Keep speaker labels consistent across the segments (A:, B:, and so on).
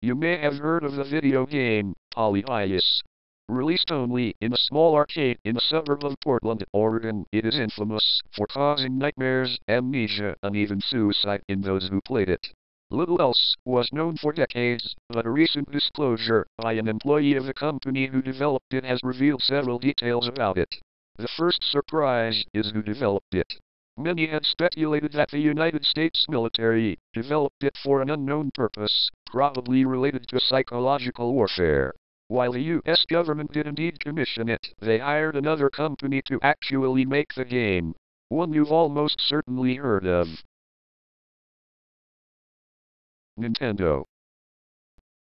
A: You may have heard of the video game, Polybius. Released only in a small arcade in a suburb of Portland, Oregon, it is infamous for causing nightmares, amnesia, and even suicide in those who played it. Little else was known for decades, but a recent disclosure by an employee of the company who developed it has revealed several details about it. The first surprise is who developed it. Many had speculated that the United States military developed it for an unknown purpose, probably related to psychological warfare. While the U.S. government did indeed commission it, they hired another company to actually make the game. One you've almost certainly heard of. Nintendo.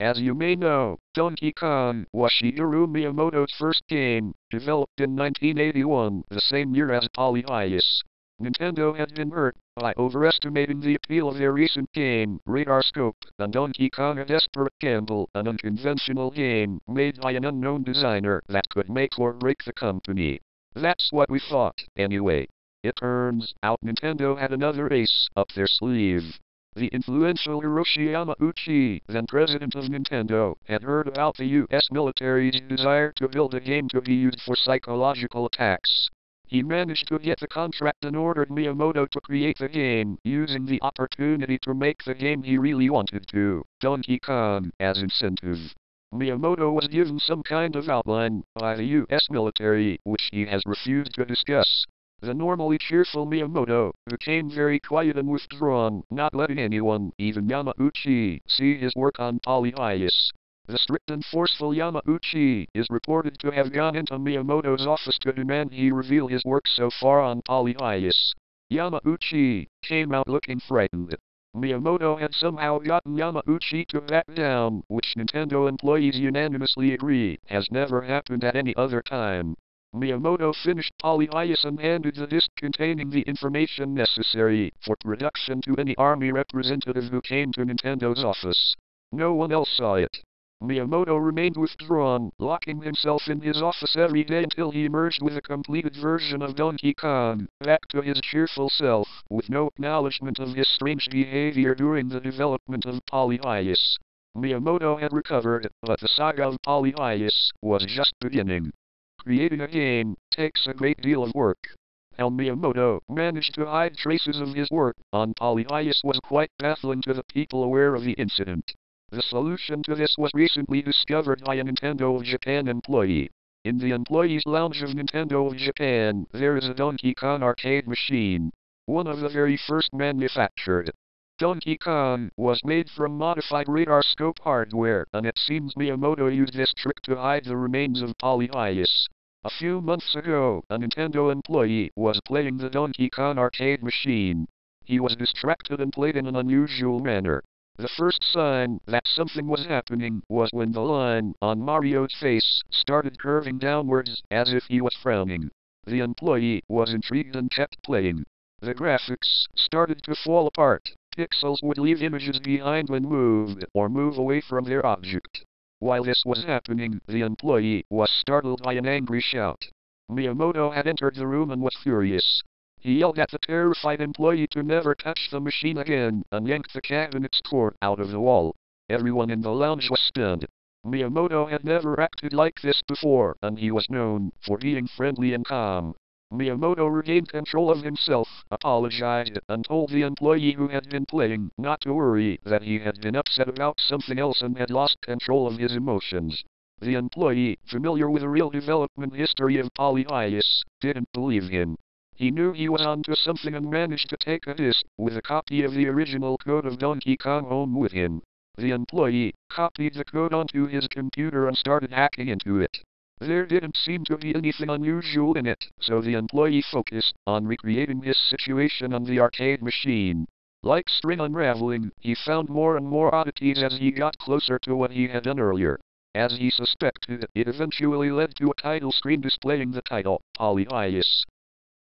A: As you may know, Donkey Kong was Shigeru Miyamoto's first game, developed in 1981, the same year as Polybius. Nintendo had been hurt by overestimating the appeal of their recent game, Radar Scope, and Donkey Kong a desperate gamble, an unconventional game made by an unknown designer that could make or break the company. That's what we thought, anyway. It turns out Nintendo had another ace up their sleeve. The influential Hiroshi Yamauchi, then president of Nintendo, had heard about the U.S. military's desire to build a game to be used for psychological attacks. He managed to get the contract and ordered Miyamoto to create the game, using the opportunity to make the game he really wanted to, Donkey Kong, as incentive. Miyamoto was given some kind of outline by the U.S. military, which he has refused to discuss. The normally cheerful Miyamoto became very quiet and withdrawn, not letting anyone, even Yamauchi, see his work on Polybius. The strict and forceful Yamauchi is reported to have gone into Miyamoto's office to demand he reveal his work so far on Polybius. Yamauchi came out looking frightened. Miyamoto had somehow gotten Yamauchi to back down, which Nintendo employees unanimously agree has never happened at any other time. Miyamoto finished Polybius and handed the disc containing the information necessary for production to any army representative who came to Nintendo's office. No one else saw it. Miyamoto remained withdrawn, locking himself in his office every day until he emerged with a completed version of Donkey Kong, back to his cheerful self, with no acknowledgement of his strange behavior during the development of Polybius. Miyamoto had recovered, but the saga of Polybius was just beginning. Creating a game takes a great deal of work. How Miyamoto managed to hide traces of his work on Polybius was quite baffling to the people aware of the incident. The solution to this was recently discovered by a Nintendo of Japan employee. In the employees' lounge of Nintendo of Japan, there is a Donkey Kong arcade machine, one of the very first manufactured. Donkey Kong was made from modified radar scope hardware, and it seems Miyamoto used this trick to hide the remains of Polybius. A few months ago, a Nintendo employee was playing the Donkey Kong arcade machine. He was distracted and played in an unusual manner. The first sign that something was happening was when the line on Mario's face started curving downwards, as if he was frowning. The employee was intrigued and kept playing. The graphics started to fall apart. Pixels would leave images behind when moved, or move away from their object. While this was happening, the employee was startled by an angry shout. Miyamoto had entered the room and was furious. He yelled at the terrified employee to never touch the machine again, and yanked the cabinet's cord out of the wall. Everyone in the lounge was stunned. Miyamoto had never acted like this before, and he was known for being friendly and calm. Miyamoto regained control of himself, apologized, and told the employee who had been playing not to worry, that he had been upset about something else and had lost control of his emotions. The employee, familiar with the real development history of Polybius, didn't believe him. He knew he was onto something and managed to take a disc with a copy of the original code of Donkey Kong home with him. The employee copied the code onto his computer and started hacking into it. There didn't seem to be anything unusual in it, so the employee focused on recreating his situation on the arcade machine. Like string unraveling, he found more and more oddities as he got closer to what he had done earlier. As he suspected, it eventually led to a title screen displaying the title, Polybius.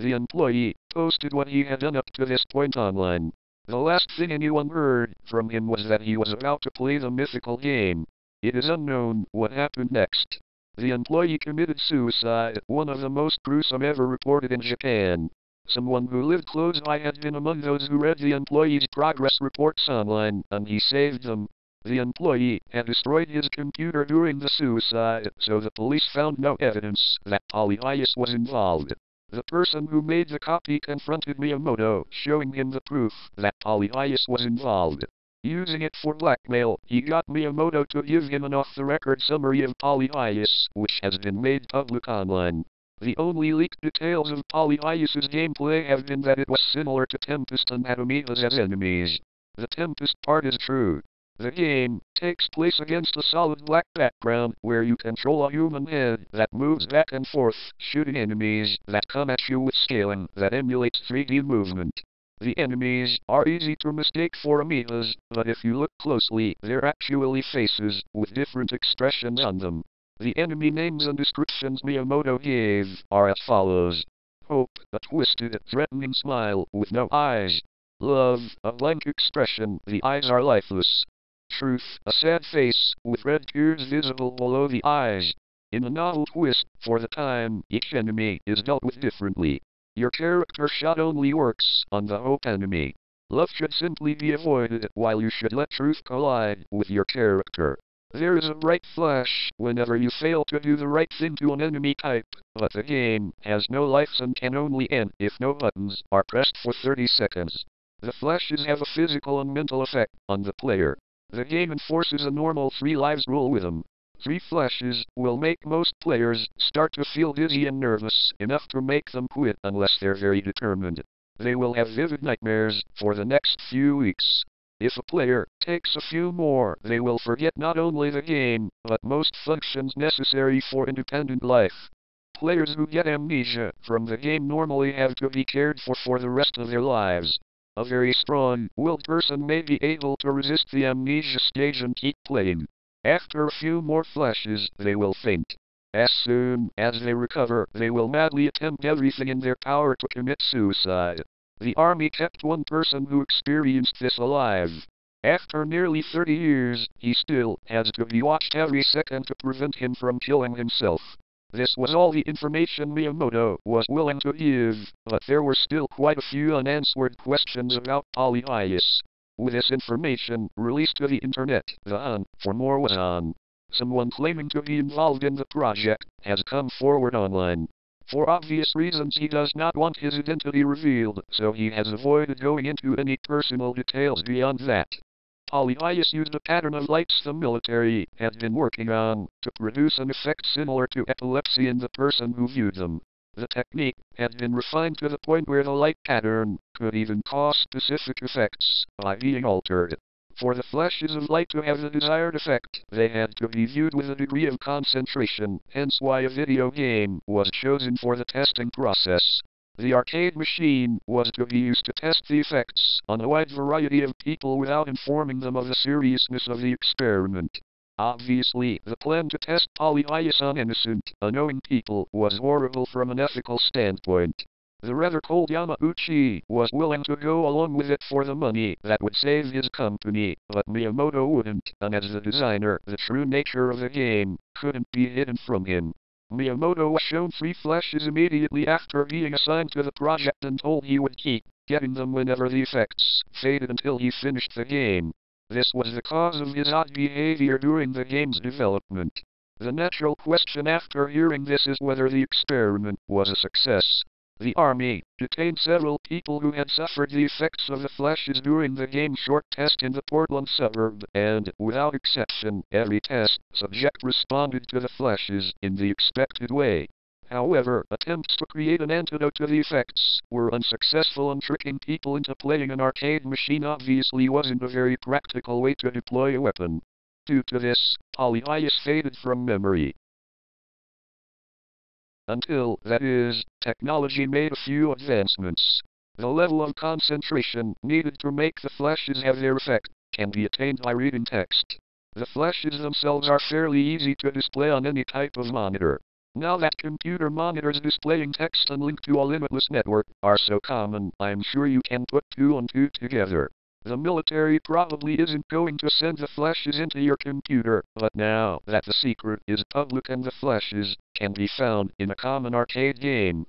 A: The employee posted what he had done up to this point online. The last thing anyone heard from him was that he was about to play the mythical game. It is unknown what happened next. The employee committed suicide, one of the most gruesome ever reported in Japan. Someone who lived close by had been among those who read the employee's progress reports online, and he saved them. The employee had destroyed his computer during the suicide, so the police found no evidence that Polybius was involved. The person who made the copy confronted Miyamoto, showing him the proof that Polybius was involved. Using it for blackmail, he got Miyamoto to give him an off-the-record summary of Polybius, which has been made public online. The only leaked details of Polybius's gameplay have been that it was similar to Tempest and had Amoebas as enemies. The Tempest part is true. The game takes place against a solid black background, where you control a human head that moves back and forth, shooting enemies that come at you with scaling that emulates 3D movement. The enemies are easy to mistake for amoebas, but if you look closely, they're actually faces, with different expressions on them. The enemy names and descriptions Miyamoto gave are as follows. Hope, a twisted, threatening smile with no eyes. Love, a blank expression, the eyes are lifeless. Truth, a sad face, with red tears visible below the eyes. In a novel twist, for the time, each enemy is dealt with differently. Your character shot only works on the hope enemy. Love should simply be avoided, while you should let truth collide with your character. There is a bright flash whenever you fail to do the right thing to an enemy type, but the game has no lives and can only end if no buttons are pressed for 30 seconds. The flashes have a physical and mental effect on the player. The game enforces a normal 3 lives rule with them. 3 flashes will make most players start to feel dizzy and nervous enough to make them quit unless they're very determined. They will have vivid nightmares for the next few weeks. If a player takes a few more, they will forget not only the game, but most functions necessary for independent life. Players who get amnesia from the game normally have to be cared for the rest of their lives. A very strong-willed person may be able to resist the amnesia stage and keep playing. After a few more flashes, they will faint. As soon as they recover, they will madly attempt everything in their power to commit suicide. The army kept one person who experienced this alive. After nearly 30 years, he still has to be watched every second to prevent him from killing himself. This was all the information Miyamoto was willing to give, but there were still quite a few unanswered questions about Polybius. With this information released to the internet, the hunt for more was on. Someone claiming to be involved in the project has come forward online. For obvious reasons, he does not want his identity revealed, so he has avoided going into any personal details beyond that. Polybius used a pattern of lights the military had been working on to produce an effect similar to epilepsy in the person who viewed them. The technique had been refined to the point where the light pattern could even cause specific effects by being altered. For the flashes of light to have the desired effect, they had to be viewed with a degree of concentration, hence why a video game was chosen for the testing process. The arcade machine was to be used to test the effects on a wide variety of people without informing them of the seriousness of the experiment. Obviously, the plan to test Polybius on innocent, unknowing people was horrible from an ethical standpoint. The rather cold Yamauchi was willing to go along with it for the money that would save his company, but Miyamoto wouldn't, and as the designer, the true nature of the game couldn't be hidden from him. Miyamoto was shown 3 flashes immediately after being assigned to the project and told he would keep getting them whenever the effects faded until he finished the game. This was the cause of his odd behavior during the game's development. The natural question after hearing this is whether the experiment was a success. The army detained several people who had suffered the effects of the flashes during the game's short test in the Portland suburb, and, without exception, every test subject responded to the flashes in the expected way. However, attempts to create an antidote to the effects were unsuccessful, and tricking people into playing an arcade machine obviously wasn't a very practical way to deploy a weapon. Due to this, Polybius faded from memory. Until, that is, technology made a few advancements. The level of concentration needed to make the flashes have their effect can be attained by reading text. The flashes themselves are fairly easy to display on any type of monitor. Now that computer monitors displaying text and linked to a limitless network are so common, I'm sure you can put 2 and 2 together. The military probably isn't going to send the flashes into your computer, but now that the secret is public and the flashes can be found in a common arcade game,